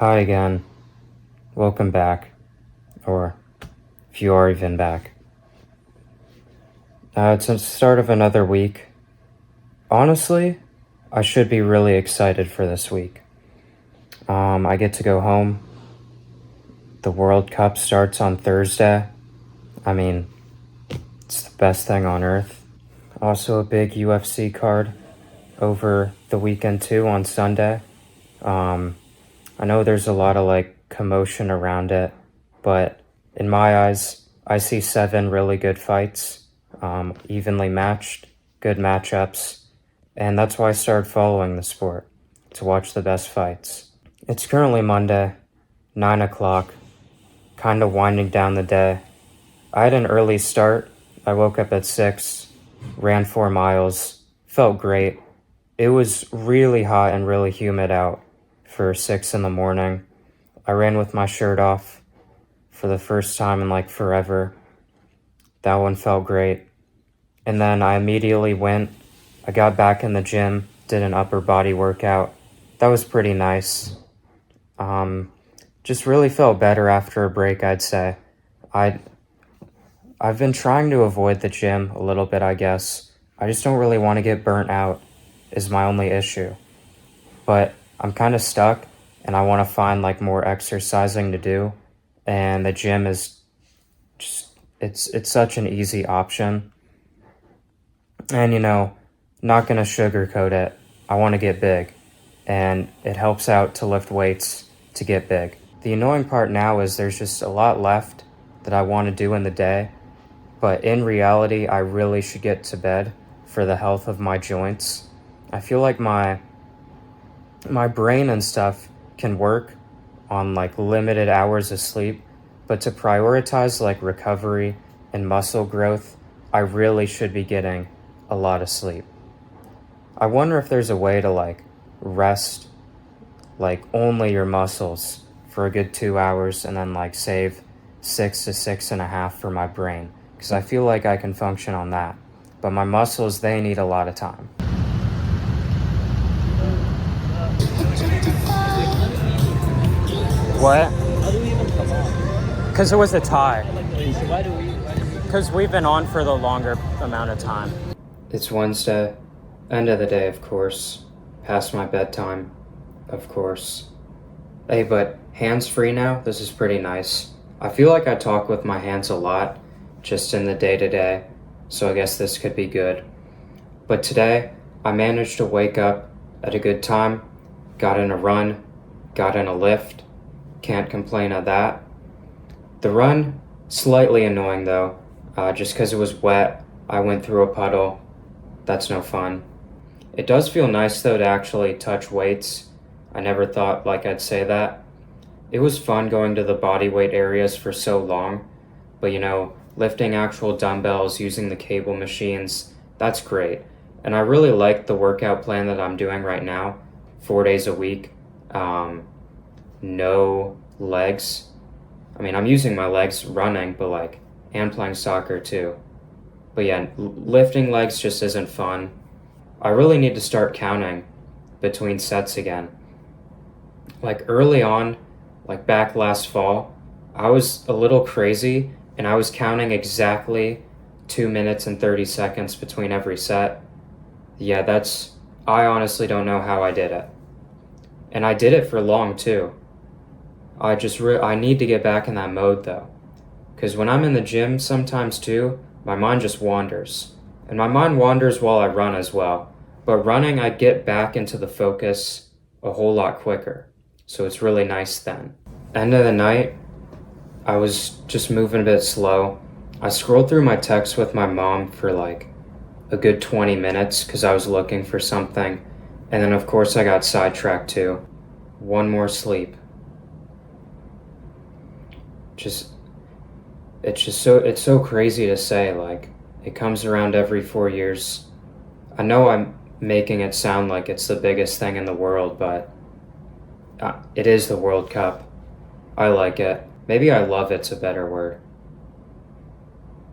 Hi again. Welcome back. Or if you are even back. It's the start of another week. Honestly, I should be really excited for this week. I get to go home. The World Cup starts on Thursday. I mean, it's the best thing on earth. Also a big UFC card over the weekend too on Sunday. I know there's a lot of commotion around it, but in my eyes, I see 7 really good fights, evenly matched, good matchups, and that's why I started following the sport, to watch the best fights. It's currently Monday, 9 o'clock, kind of winding down the day. I had an early start. I woke up at 6, ran 4 miles, felt great. It was really hot and really humid out for 6 in the morning. I ran with my shirt off for the first time in forever. That one felt great. And then I immediately I got back in the gym, did an upper body workout. That was pretty nice. Just really felt better after a break, I'd say. I've been trying to avoid the gym a little bit, I guess. I just don't really want to get burnt out is my only issue. But I'm kind of stuck and I want to find more exercising to do. And the gym is just, it's such an easy option. And not going to sugarcoat it. I want to get big. And it helps out to lift weights to get big. The annoying part now is there's just a lot left that I want to do in the day. But in reality, I really should get to bed for the health of my joints. I feel like my brain and stuff can work on limited hours of sleep, but to prioritize recovery and muscle growth, I really should be getting a lot of sleep. I wonder if there's a way to rest only your muscles for a good 2 hours and then save 6 to 6.5 for my brain, because I feel like I can function on that, but my muscles, they need a lot of time. What? How do we even come on? Because it was a tie. So why do we? Because we've been on for the longer amount of time. It's Wednesday. End of the day, of course. Past my bedtime, of course. Hey, but hands-free now? This is pretty nice. I feel like I talk with my hands a lot, just in the day-to-day, so I guess this could be good. But today, I managed to wake up at a good time, got in a run, got in a lift. Can't complain of that. The run, slightly annoying though, just because it was wet. I went through a puddle. That's no fun. It does feel nice though to actually touch weights. I never thought I'd say that. It was fun going to the body weight areas for so long, but lifting actual dumbbells, using the cable machines, that's great. And I really like the workout plan that I'm doing right now, 4 days a week. No legs. I mean, I'm using my legs running, but and playing soccer too. But yeah, lifting legs just isn't fun. I really need to start counting between sets again. Early on, back last fall, I was a little crazy and I was counting exactly 2 minutes and 30 seconds between every set. Yeah, I honestly don't know how I did it. And I did it for long too. I need to get back in that mode though. Because when I'm in the gym sometimes too, my mind just wanders. And my mind wanders while I run as well. But running, I get back into the focus a whole lot quicker. So it's really nice then. End of the night, I was just moving a bit slow. I scrolled through my texts with my mom for a good 20 minutes because I was looking for something. And then of course I got sidetracked too. One more sleep. It's so crazy to say, it comes around every 4 years. I know I'm making it sound like it's the biggest thing in the world, but it is the World Cup. I like it. Maybe I love it's a better word.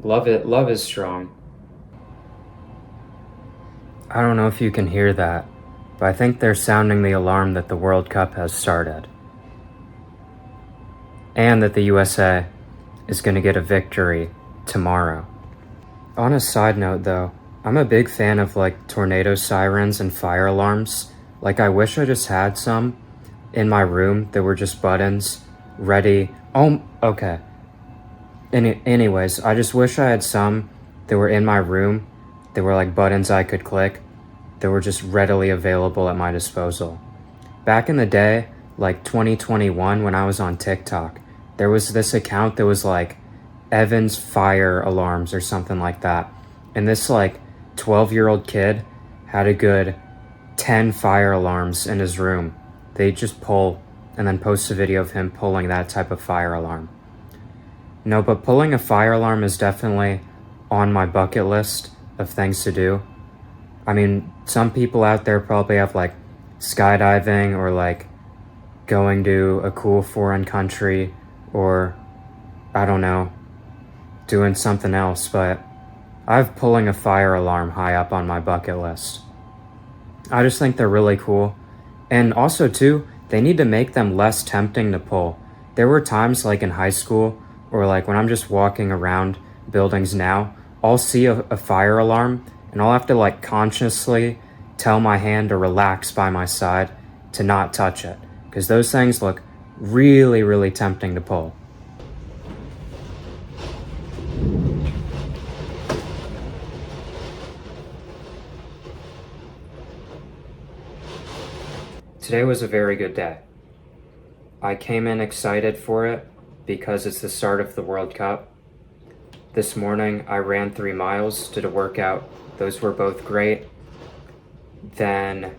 Love is strong. I don't know if you can hear that, but I think they're sounding the alarm that the World Cup has started. and that the USA is going to get a victory tomorrow. On a side note though, I'm a big fan of like tornado sirens and fire alarms. Like I wish I just had some in my room that were just buttons ready. Oh, okay. Anyways, I just wish I had some that were in my room that were like buttons I could click that were just readily available at my disposal. Back in the day, like 2021, when I was on TikTok, there was this account that was like Evan's Fire Alarms or something like that. And this like 12-year-old kid had a good 10 fire alarms in his room. They just pull and then post a video of him pulling that type of fire alarm. No, but pulling a fire alarm is definitely on my bucket list of things to do. I mean, some people out there probably have like skydiving or like going to a cool foreign country or I don't know, doing something else, but I have pulling a fire alarm high up on my bucket list. I just think they're really cool. And also too, they need to make them less tempting to pull. There were times like in high school or like when I'm just walking around buildings now, I'll see a fire alarm and I'll have to like consciously tell my hand to relax by my side to not touch it, because those things look really, really tempting to pull. Today was a very good day. I came in excited for it because it's the start of the World Cup. This morning I ran 3 miles, did a workout. Those were both great. Then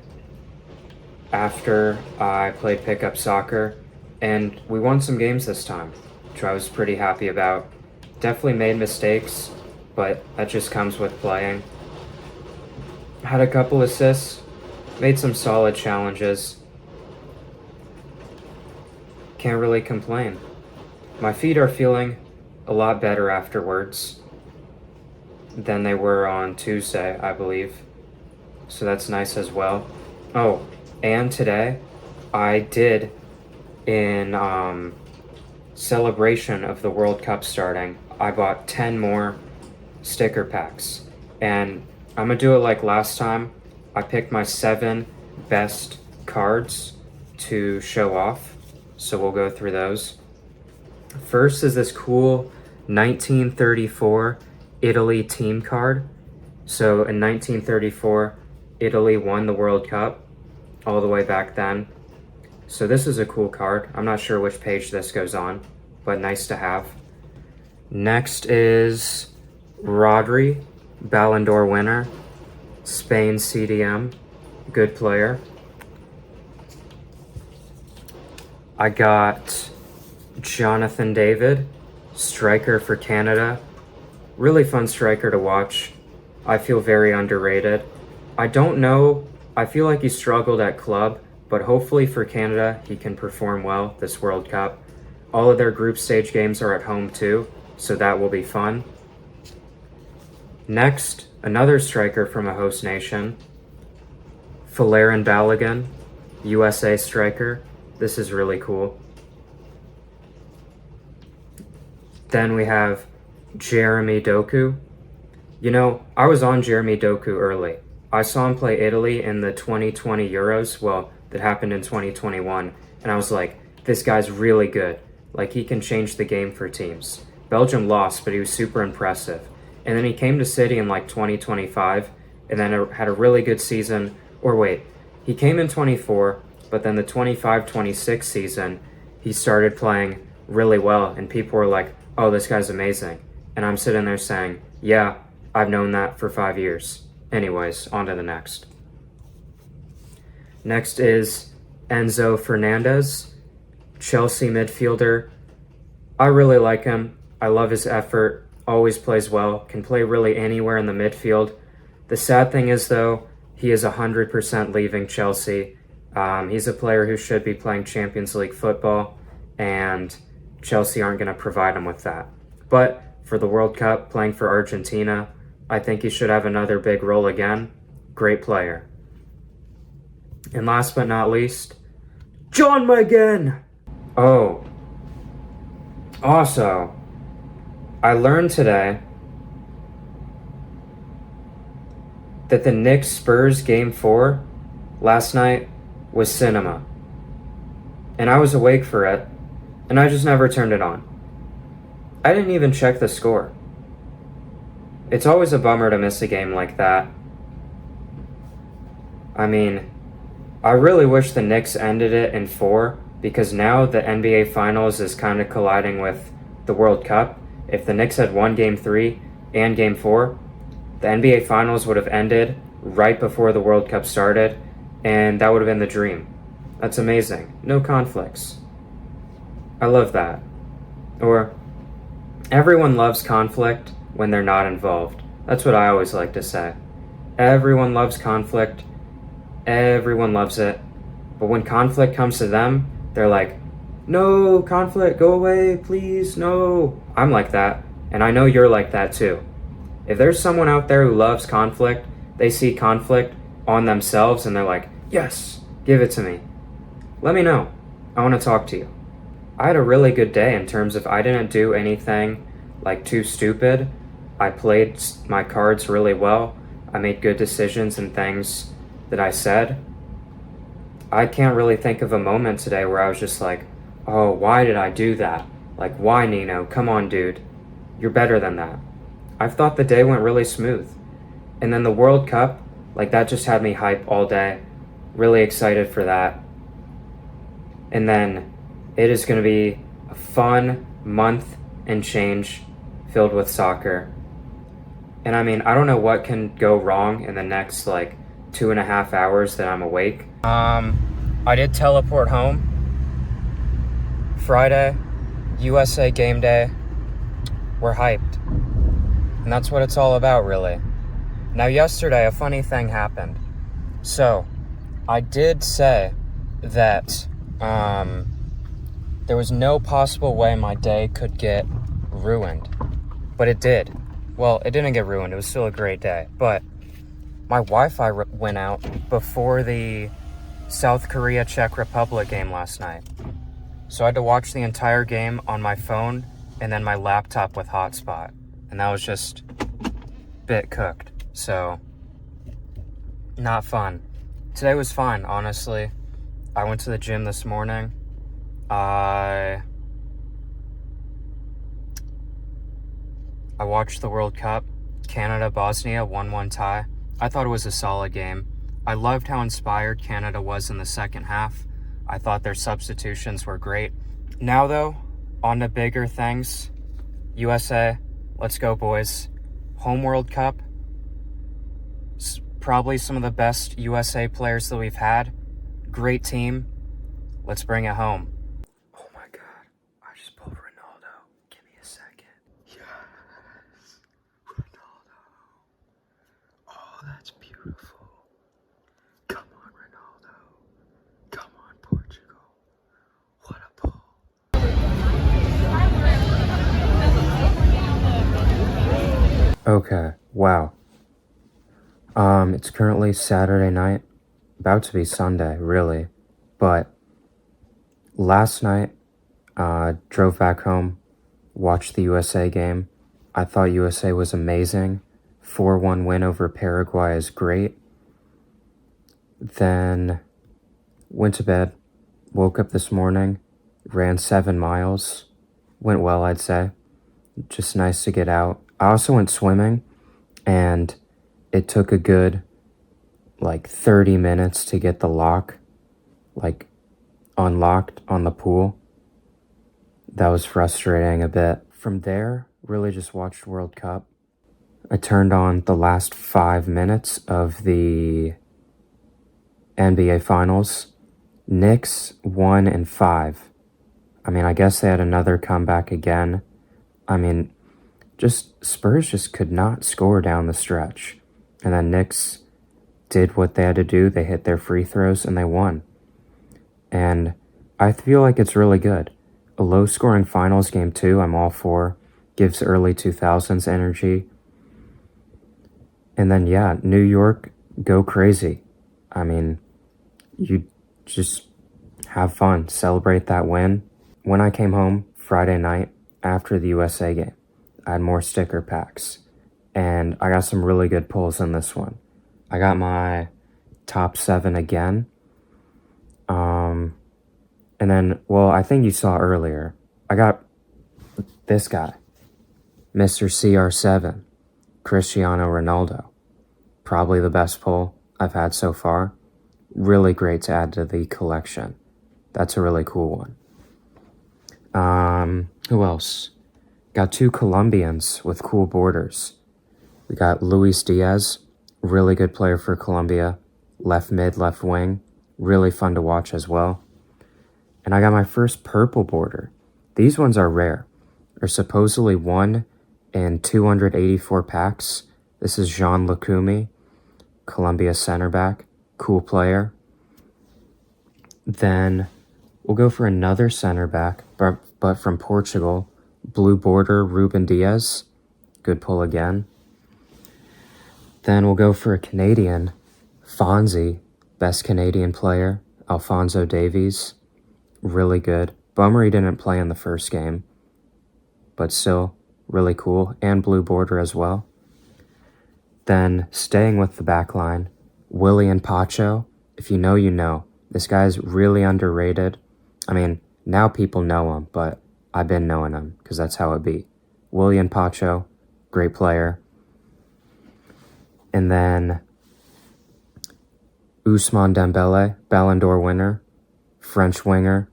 after I played pickup soccer and we won some games this time, which I was pretty happy about. Definitely made mistakes, but that just comes with playing. Had a couple assists, made some solid challenges. Can't really complain. My feet are feeling a lot better afterwards than they were on Tuesday, I believe. So that's nice as well. Oh, and today I did, in celebration of the World Cup starting, I bought 10 more sticker packs. And I'm gonna do it like last time. I picked my 7 best cards to show off. So we'll go through those. First is this cool 1934 Italy team card. So in 1934, Italy won the World Cup all the way back then. So this is a cool card. I'm not sure which page this goes on, but nice to have. Next is Rodri, Ballon d'Or winner, Spain CDM, good player. I got Jonathan David, striker for Canada. Really fun striker to watch. I feel very underrated. I don't know, I feel like he struggled at club, but hopefully for Canada, he can perform well this World Cup. All of their group stage games are at home too, so that will be fun. Next, another striker from a host nation, Folarin Balogun, USA striker. This is really cool. Then we have Jeremy Doku. You know, I was on Jeremy Doku early. I saw him play Italy in the 2020 Euros, well, that happened in 2021, and I was like, this guy's really good. Like, he can change the game for teams. Belgium lost, but he was super impressive. And then he came to City in like 2025, and then had a really good season. Or wait, he came in 24, but then the 25-26 season, he started playing really well, and people were like, oh, this guy's amazing. And I'm sitting there saying, yeah, I've known that for 5 years. Anyways, on to the next. Next is Enzo Fernandez, Chelsea midfielder. I really like him. I love his effort, always plays well, can play really anywhere in the midfield. The sad thing is, though, he is 100% leaving Chelsea. He's a player who should be playing Champions League football, and Chelsea aren't going to provide him with that. But for the World Cup, playing for Argentina, I think he should have another big role again. Great player. And last but not least, John McGinn! Oh, Also, I learned today that the Knicks Spurs Game 4 last night was cinema. And I was awake for it, and I just never turned it on. I didn't even check the score. It's always a bummer to miss a game like that. I mean, I really wish the Knicks ended it in 4 because now the NBA Finals is kind of colliding with the World Cup. If the Knicks had won Game 3 and Game 4, the NBA Finals would have ended right before the World Cup started, and that would have been the dream. That's amazing. No conflicts. I love that. Or, everyone loves conflict when they're not involved. That's what I always like to say. Everyone loves conflict. Everyone loves it. But when conflict comes to them, they're like, no, conflict, go away, please, no. I'm like that, and I know you're like that too. If there's someone out there who loves conflict, they see conflict on themselves and they're like, yes, give it to me. Let me know. I want to talk to you. I had a really good day in terms of I didn't do anything like too stupid. I played my cards really well. I made good decisions and things that I said. I can't really think of a moment today where I was just like, oh, why did I do that? Like, why, Nino? Come on, dude. You're better than that. I thought the day went really smooth. And then the World Cup, like that just had me hype all day. Really excited for that. And then it is going to be a fun month and change filled with soccer. And I mean, I don't know what can go wrong in the next like 2.5 hours that I'm awake. I did teleport home. Friday, USA game day. We're hyped. And that's what it's all about, really. Now, yesterday, a funny thing happened. So, I did say that there was no possible way my day could get ruined. But it did. Well, it didn't get ruined. It was still a great day. But my Wi-Fi went out before the South Korea-Czech Republic game last night. So I had to watch the entire game on my phone and then my laptop with hotspot. And that was just bit cooked. So, not fun. Today was fine, honestly. I went to the gym this morning. I watched the World Cup. Canada-Bosnia 1-1 tie. I thought it was a solid game. I loved how inspired Canada was in the second half. I thought their substitutions were great. Now, though, on to bigger things. USA, let's go, boys. Home World Cup. Probably some of the best USA players that we've had. Great team. Let's bring it home. Oh my God. I just pulled Ronaldo. Give me a second. Yes. Ronaldo. Oh, that's beautiful. Come on, Ronaldo. Come on, Portugal. What a pull. Okay, wow. It's currently Saturday night, about to be Sunday, really. But last night, drove back home, watched the USA game. I thought USA was amazing. 4-1 win over Paraguay is great. Then went to bed, woke up this morning, ran 7 miles. Went well, I'd say. Just nice to get out. I also went swimming, and it took a good, 30 minutes to get the lock, unlocked on the pool. That was frustrating a bit. From there, really just watched World Cup. I turned on the last 5 minutes of the NBA Finals. Knicks 1 and 5. I mean, I guess they had another comeback again. I mean, Spurs just could not score down the stretch. And then Knicks did what they had to do. They hit their free throws and they won. And I feel like it's really good. A low-scoring finals game, too, I'm all for. Gives early 2000s energy. And then, yeah, New York, go crazy. I mean, you just have fun. Celebrate that win. When I came home Friday night, after the USA game. I had more sticker packs, and I got some really good pulls in this one. I got my top 7 again. And then, well, I think you saw earlier, I got this guy, Mr. CR7, Cristiano Ronaldo. Probably the best pull I've had so far. Really great to add to the collection. That's a really cool one. Who else? Got 2 Colombians with cool borders. We got Luis Diaz, really good player for Colombia. Left mid, left wing. Really fun to watch as well. And I got my first purple border. These ones are rare. They're supposedly 1 in 284 packs. This is Jean Lacumi, Colombia center back. Cool player. Then we'll go for another center back, but from Portugal. Blue border, Ruben Diaz. Good pull again. Then we'll go for a Canadian, Fonzie, best Canadian player, Alphonso Davies. Really good. Bummer he didn't play in the first game, but still really cool. And blue border as well. Then staying with the back line, Willian Pacho. If you know, you know. This guy's really underrated. I mean, now people know him, but I've been knowing him because that's how it be. Willian Pacho, great player. And then Ousmane Dembele, Ballon d'Or winner, French winger.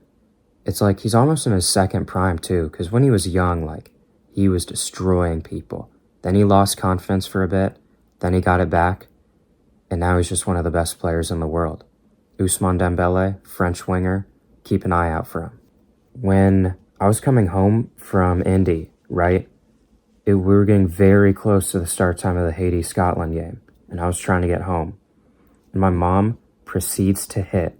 It's like he's almost in his second prime too, because when he was young, like, he was destroying people. Then he lost confidence for a bit, then he got it back, and now he's just one of the best players in the world. Ousmane Dembele, French winger, keep an eye out for him. When I was coming home from Indy, right, we were getting very close to the start time of the Haiti-Scotland game, and I was trying to get home. And my mom proceeds to hit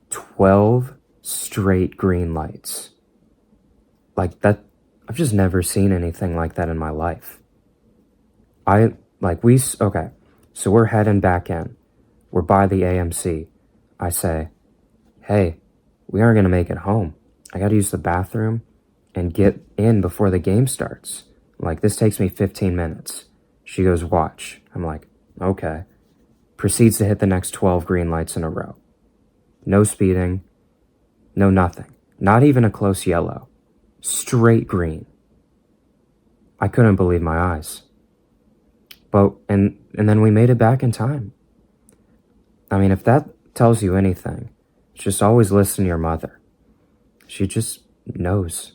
12 straight green lights. Like that, I've just never seen anything like that in my life. Okay, so we're heading back in. We're by the AMC. I say, hey, we aren't going to make it home. I got to use the bathroom and get in before the game starts. Like, this takes me 15 minutes. She goes, watch. I'm like, okay. Proceeds to hit the next 12 green lights in a row. No speeding. No nothing. Not even a close yellow. Straight green. I couldn't believe my eyes. But, and then we made it back in time. I mean, if that tells you anything, just always listen to your mother. She just knows.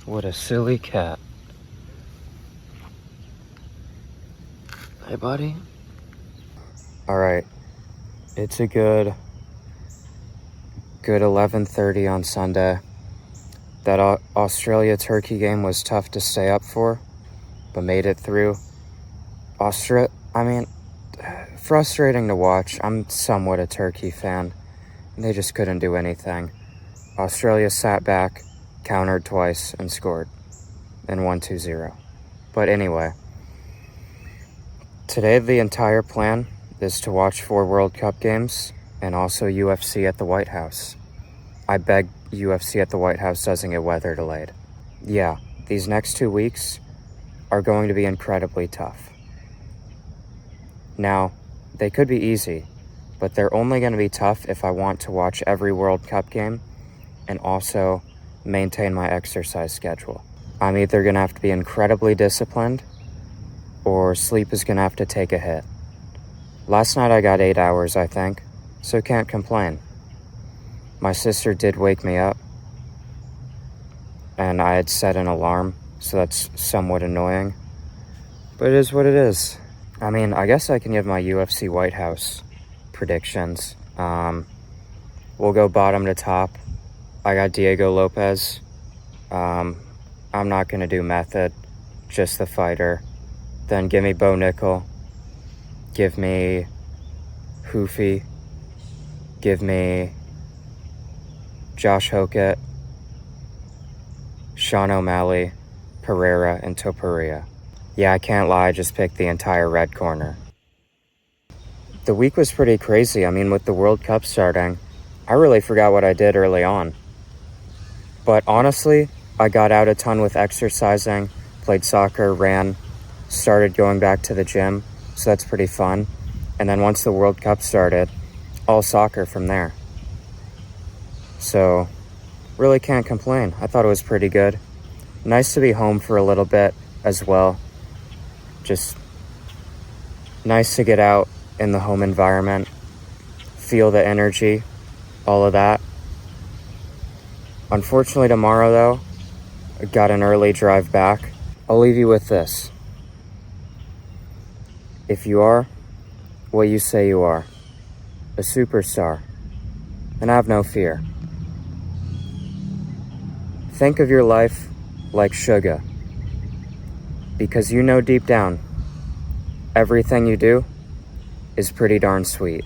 What a silly cat. Hey, buddy. Alright. It's a good 11:30 on Sunday. That Australia-Turkey game was tough to stay up for, but made it through. Frustrating to watch. I'm somewhat a Turkey fan. They just couldn't do anything. Australia sat back, countered twice, and scored. And won 2-0. But anyway, today the entire plan is to watch 4 World Cup games and also UFC at the White House. I beg UFC at the White House doesn't get weather delayed. Yeah, these next 2 weeks are going to be incredibly tough. Now, they could be easy, but they're only going to be tough if I want to watch every World Cup game and also maintain my exercise schedule. I'm either going to have to be incredibly disciplined or sleep is going to have to take a hit. Last night I got 8 hours, I think, so can't complain. My sister did wake me up, and I had set an alarm, so that's somewhat annoying. But it is what it is. I mean, I guess I can give my UFC White House predictions. We'll go bottom to top. I got Diego Lopez. I'm not going to do method, just the fighter. Then give me Bo Nickel. Give me Hoofy. Give me Josh Hokett, Sean O'Malley, Pereira, and Topuria. Yeah, I can't lie, I just picked the entire red corner. The week was pretty crazy. I mean, with the World Cup starting, I really forgot what I did early on. But honestly, I got out a ton with exercising, played soccer, ran, started going back to the gym, so that's pretty fun. And then once the World Cup started, all soccer from there. So, really can't complain. I thought it was pretty good. Nice to be home for a little bit as well. Just nice to get out in the home environment, feel the energy, all of that. Unfortunately, tomorrow, though, I got an early drive back. I'll leave you with this. If you are what you say you are, a superstar, then have no fear. Think of your life like sugar, because you know deep down, everything you do is pretty darn sweet.